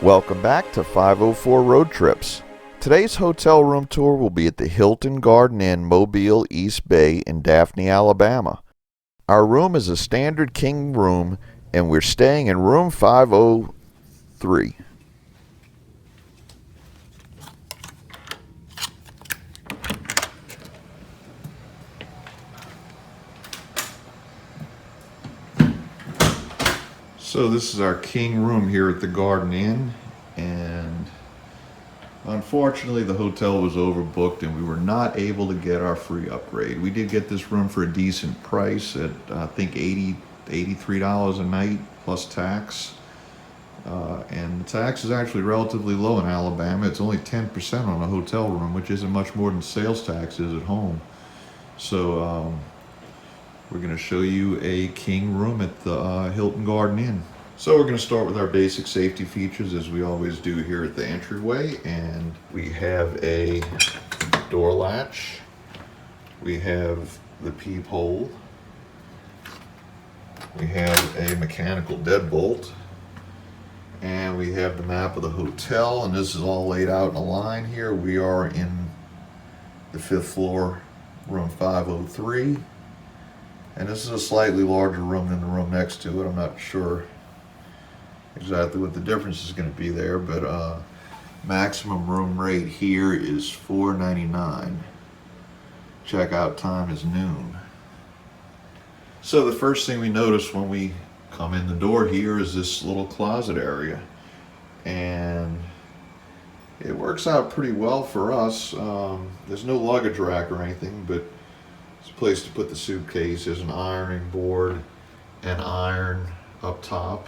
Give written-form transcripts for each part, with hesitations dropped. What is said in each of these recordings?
Welcome back to 504 Road Trips. Today's hotel room tour will be at the Hilton Garden Inn Mobile East Bay in Daphne, Alabama. Our room is a standard king room and we're staying in room 503. So this is our king room here at the Garden Inn, and unfortunately the hotel was overbooked and we were not able to get our free upgrade. We did get this room for a decent price at I think $83 a night plus tax. And the tax is actually relatively low in Alabama. It's only 10% on a hotel room, which isn't much more than sales tax is at home. So we're going to show you a king room at the Hilton Garden Inn. So we're going to start with our basic safety features as we always do here at the entryway. And we have a door latch. We have the peephole. We have a mechanical deadbolt. And we have the map of the hotel. And this is all laid out in a line here. We are in the 5th floor, room 503. And this is a slightly larger room than the room next to it. I'm not sure exactly what the difference is going to be there, but maximum room rate here is $4.99. Checkout time is noon. So the first thing we notice when we come in the door here is this little closet area, and it works out pretty well for us. There's no luggage rack or anything, but it's a place to put the suitcase. There's an ironing board and iron up top,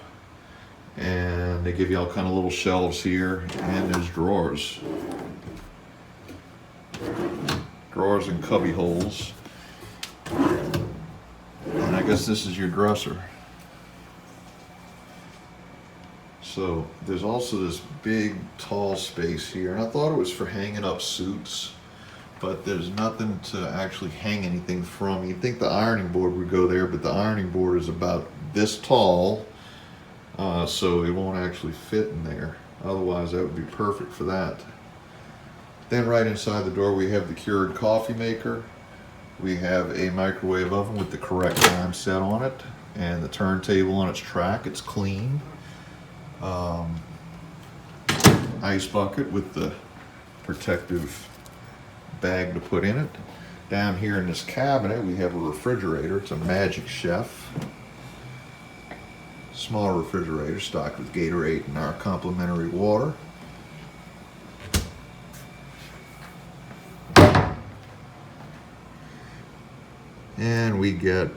and they give you all kind of little shelves here, and there's drawers and cubby holes, and I guess this is your dresser. So there's also this big tall space here, and I thought it was for hanging up suits, but there's nothing to actually hang anything from. You'd think the ironing board would go there, but the ironing board is about this tall, so it won't actually fit in there. Otherwise, that would be perfect for that. Then right inside the door, we have the Keurig coffee maker. We have a microwave oven with the correct time set on it, and the turntable on its track. It's clean. Ice bucket with the protective bag to put in it. Down here in this cabinet we have a refrigerator. It's a Magic Chef small refrigerator stocked with Gatorade and our complimentary water. And we get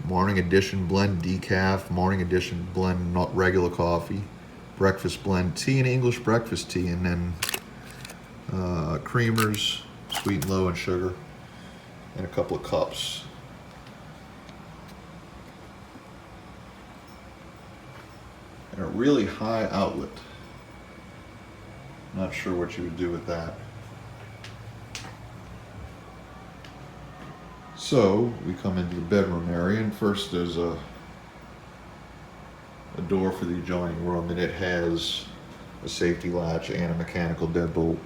morning edition blend decaf, morning edition blend not regular coffee, breakfast blend tea and English breakfast tea, and then creamers, sweet and low in sugar, and a couple of cups. And a really high outlet. Not sure what you would do with that. So we come into the bedroom area, and first there's a door for the adjoining room, and it has a safety latch and a mechanical deadbolt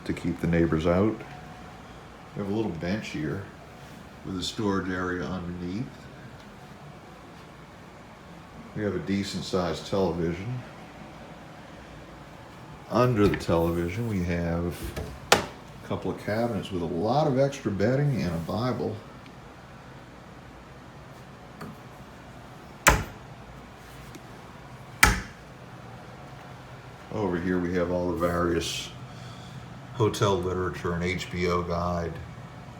to keep the neighbors out. We have a little bench here with a storage area underneath. We have a decent sized television. Under the television we have a couple of cabinets with a lot of extra bedding and a Bible. Over here we have all the various hotel literature, an HBO guide,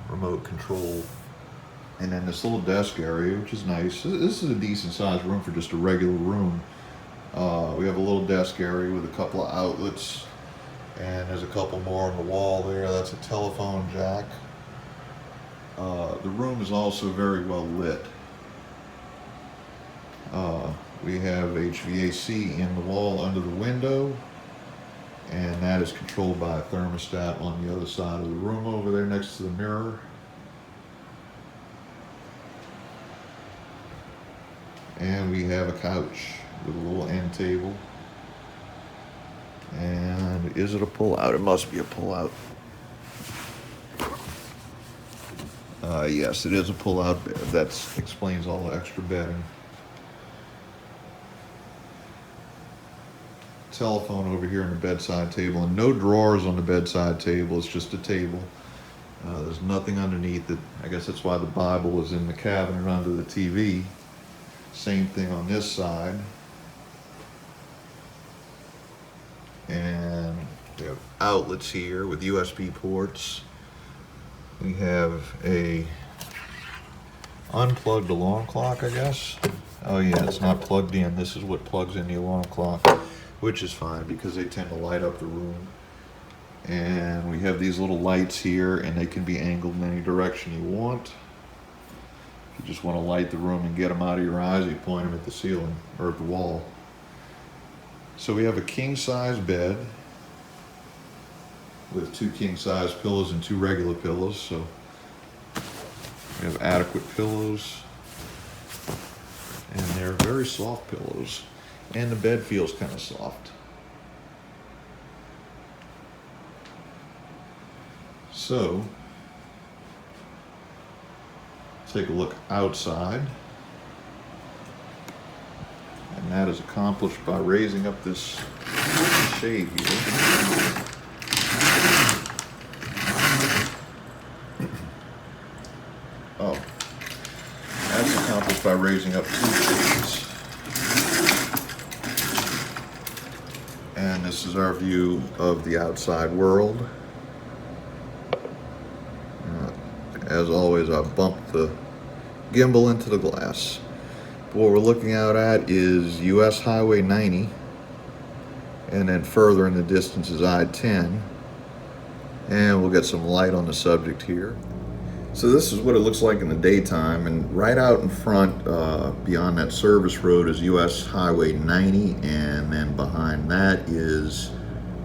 remote control, and then this little desk area, which is nice. This is a decent sized room for just a regular room. We have a little desk area with a couple of outlets, and there's a couple more on the wall there. That's a telephone jack. The room is also very well lit. We have HVAC in the wall under the window, and that is controlled by a thermostat on the other side of the room over there next to the mirror. And we have a couch with a little end table Is it a pull-out? It must be a pull-out. Yes, it is a pull-out bed. That explains all the extra bedding. Telephone over here on the bedside table, and no drawers on the bedside table. It's just a table. There's nothing underneath it. I guess that's why the Bible is in the cabinet under the TV. Same thing on this side. And we have outlets here with USB ports. We have a unplugged alarm clock, I guess. Oh yeah, it's not plugged in. This is what plugs in the alarm clock, which is fine because they tend to light up the room. And we have these little lights here, and they can be angled in any direction you want. If you just want to light the room and get them out of your eyes, you point them at the ceiling or at the wall. So we have a king-size bed with 2 king-size pillows and 2 regular pillows. So we have adequate pillows, and they're very soft pillows, and the bed feels kind of soft. So take a look outside, and that is accomplished by raising up this shade here. Oh, that's accomplished by raising up 2 shades. And this is our view of the outside world. As always, I bumped the gimbal into the glass. What we're looking out at is US Highway 90, and then further in the distance is I-10, and we'll get some light on the subject here. So this is what it looks like in the daytime, and right out in front, beyond that service road, is US Highway 90, and then behind that is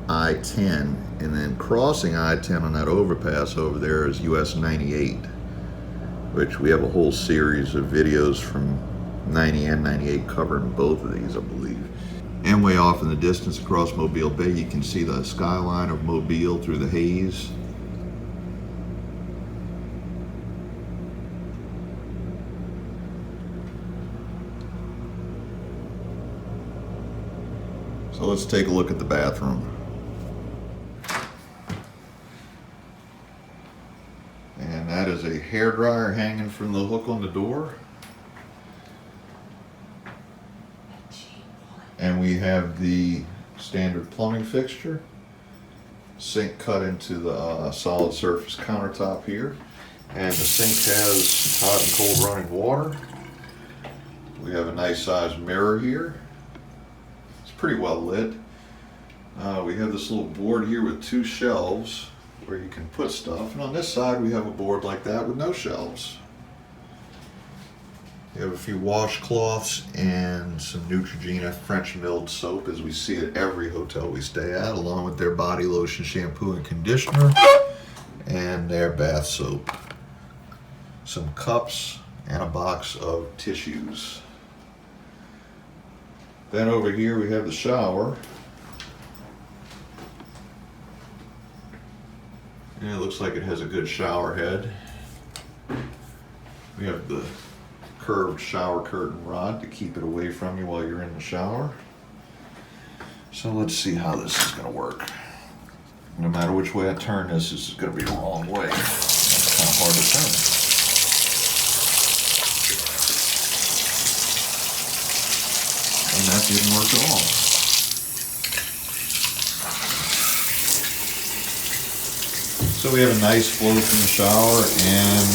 I-10, and then crossing I-10 on that overpass over there is US 98, which we have a whole series of videos from 90 and 98 covering both of these, I believe. And way off in the distance across Mobile Bay, you can see the skyline of Mobile through the haze. So let's take a look at the bathroom. And that is a hairdryer hanging from the hook on the door. And we have the standard plumbing fixture. Sink cut into the solid surface countertop here. And the sink has hot and cold running water. We have a nice sized mirror here. It's pretty well lit. We have this little board here with 2 shelves where you can put stuff. And on this side we have a board like that with no shelves. We have a few washcloths and some Neutrogena French milled soap, as we see at every hotel we stay at, along with their body lotion, shampoo, and conditioner, and their bath soap. Some cups and a box of tissues. Then over here we have the shower. And it looks like it has a good shower head. We have the curved shower curtain rod to keep it away from you while you're in the shower. So let's see how this is going to work. No matter which way I turn this is going to be the wrong way. It's kind of hard to turn. And that didn't work at all. So we have a nice flow from the shower and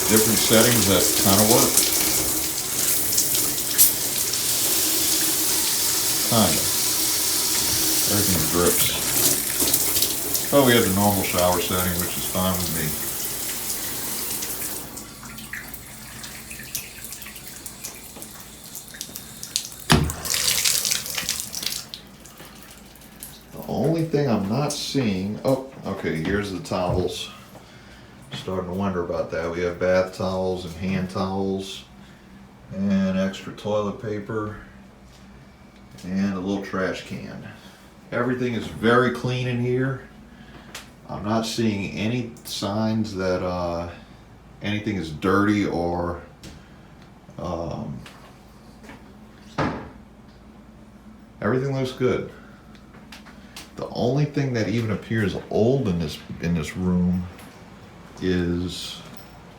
different settings that kind of work. Kinda. Everything drips. Oh, we have the normal shower setting, which is fine with me. The only thing I'm not seeing, oh, okay, here's the towels. Starting to wonder about that. We have bath towels and hand towels and extra toilet paper and a little trash can. Everything is very clean in here. I'm not seeing any signs that anything is dirty or everything looks good. The only thing that even appears old in this room is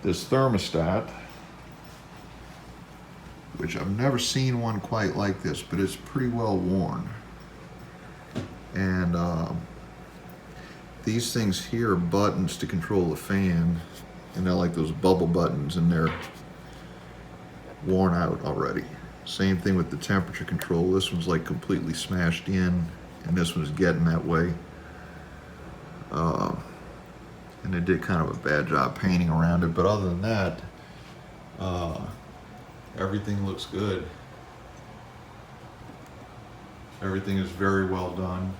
this thermostat, which I've never seen one quite like this, but it's pretty well worn. And these things here are buttons to control the fan, and they're like those bubble buttons, and they're worn out already. Same thing with the temperature control. This one's like completely smashed in, and this one's getting that way. And they did kind of a bad job painting around it, but other than that, everything looks good. Everything is very well done.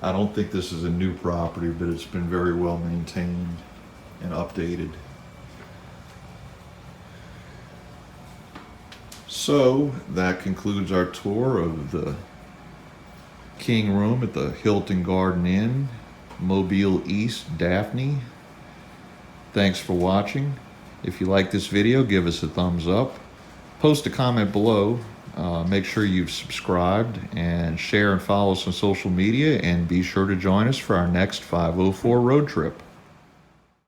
I don't think this is a new property, but it's been very well maintained and updated. So that concludes our tour of the King Room at the Hilton Garden Inn, Mobile East, Daphne. Thanks for watching. If you like this video, give us a thumbs up. Post a comment below. Make sure you've subscribed and share and follow us on social media, and be sure to join us for our next 504 road trip.